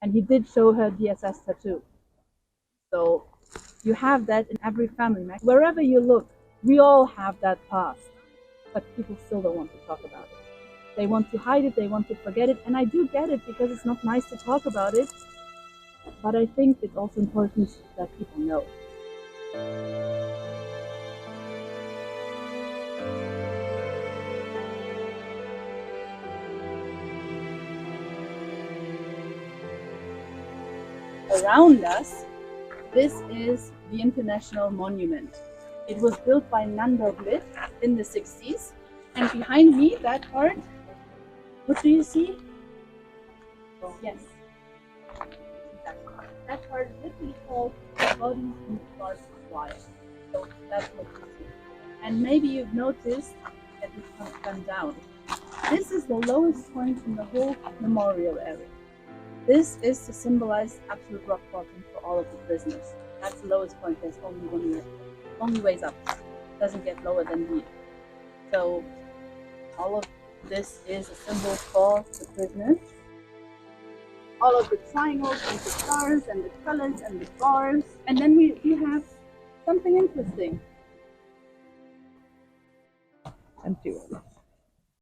And he did show her DSS tattoo. So you have that in every family. Wherever you look, we all have that past, but people still don't want to talk about it. They want to hide it, they want to forget it, and I do get it because it's not nice to talk about it, but I think it's also important that people know. Around us, this is the International Monument. It was built by Nando Blit in the 60s. And behind me, that part, what do you see? Oh, yes. That part is literally called Bodies in the Barbed Wire. So that's what you see. And maybe you've noticed that it's come down. This is the lowest point in the whole memorial area. This is to symbolize absolute rock bottom for all of the prisoners. That's the lowest point. There's only one way. Only ways up. It doesn't get lower than here. So all of this is a symbol for the prisoners. All of the triangles and the stars and the colors and the bars. And then we have something interesting. Empty one.